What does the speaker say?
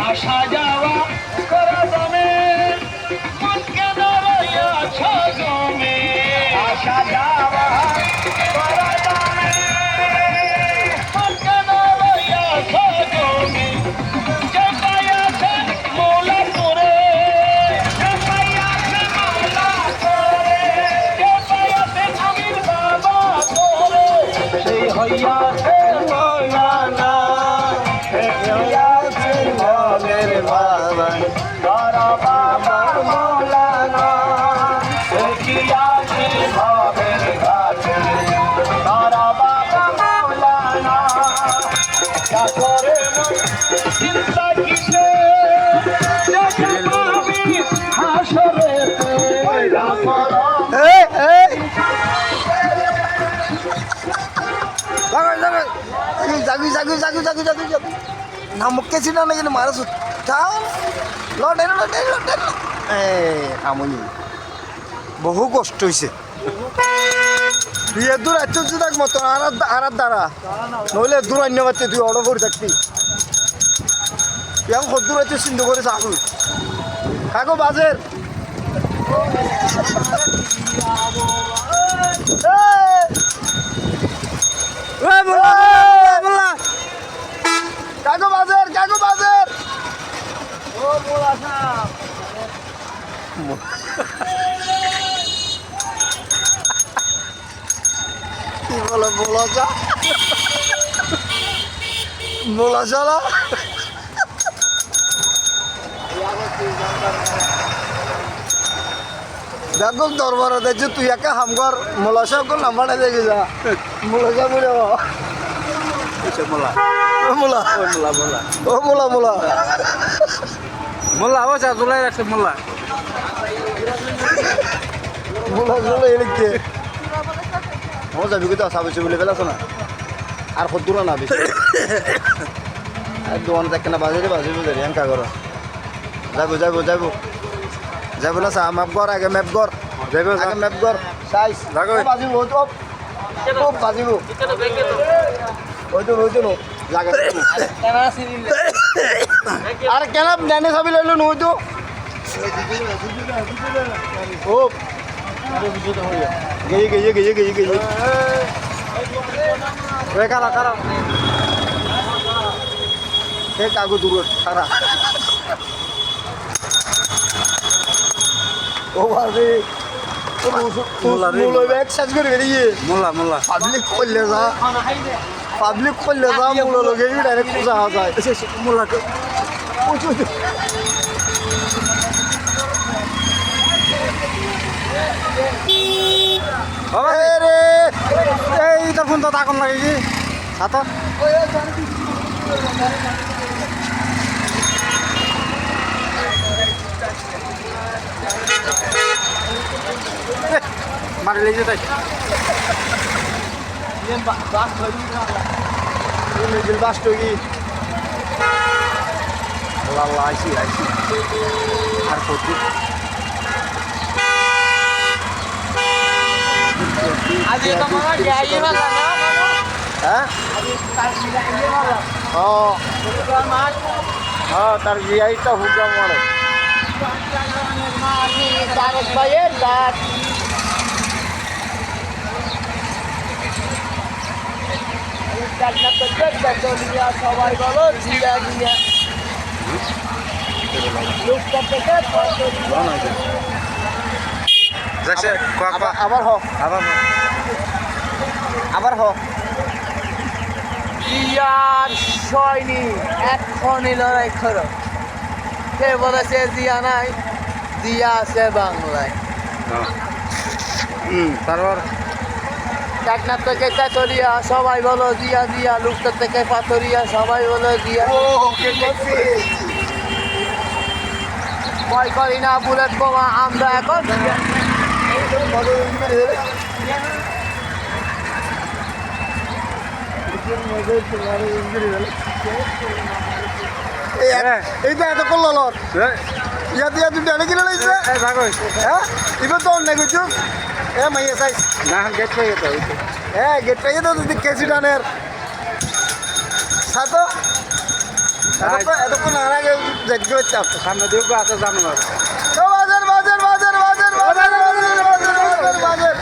আসা যাওয়া করা জমে মন কেন রইয়াছ জমে আসা যাওয়া করা জমে মন কেন রইয়াছ জমে যে পাইয়াছে মৌলা করে যে পাইয়াছে মৌলা করে যে পাইয়াছে আমির বাবা করে সেই হইয়াছে মৌলানা চিন্তা কিসে হাসরে namuk ke sini lagi marah sud tahu lo আমনি বহু কষ্ট হয়েছে তুই দূর আচ্ছ থাক মতন আর দ্বারা নইলে দূর অন্য বাচ্চা তুই অর্ডার করে থাকতি তুই এখন দূর আচ্ছ চিন্তা করে থাকুন কাকো বাজের কাকো বাজের কি বলে বলা চলা দেখো দরবার দেখছি তুই একা হামকর মোলাসা কর নাম্বারটা দেখে যা মোলাসা বলে মোলা মোলা মোলা মোলা ও মোলা মোলা মোল্লা ও চা তোলাই রাখছে মোল্লা মোলা চলে এলিখতে ও যাবি তো সাবেছে বলে ফেলাছো না আর কদ্দুর না বেশি দোকান দেখে না বাজে বুঝে এঙ্কা করো যাবো না চা ম্যাপ কর আগে ম্যাপ কর আগে ম্যাপ কর সাইজ বাজিব খুব বাজিব ওই তো জায়গা আর কেন ডানে চাবি লইলো নই তো ও গেয়ে কারা সে কাগজ দূর কারা ও বাজে মোল্লা পাবলিক করলে যা মূল লগে ডাইরেক্ট পূজা হওয়া যায় মোল্লাকে এই তোর ফোন তো তাকন লাগে কি সাত মারি লেগে তাই বাস্টগি আইসি আর কত आज ये हमारा जाइए वाला ना হ্যাঁ হ্যাঁ তার জিআইটা হুজা মারে तारक भाई दात दुनिया सवाई बोलो जिया जिया लोग करते যাচ্ছে আবার হ ইয়ার সৈনি এখনই লড়াই করো কে বলেছে জিয়া নাই জিয়া আছে বাংলায় তারপর চাকনা থেকে চাচরিয়া সবাই বলো জিয়া জিয়া লুকটা থেকে পাথরিয়া সবাই বলো জিয়া ভয় করি না বুলেট বোমা আমরা এখন এই তো এত করল ইয়াতে তুই ডানে কিনে লাইছে হ্যাঁ এবার তো অন্যায় করছো মাইয়া চাইছ না গেট পেয়ে যেতে গেট পাইয়ে তো তুই কেসি ডানের সাতো এতক্ষণ আর আগে দেখতে পাচ্ছি সামনে দিয়ে আছে জানোয়ার বাজার বাজার বাজার বাজার বাজার বাজার বাজার বাজার বাজার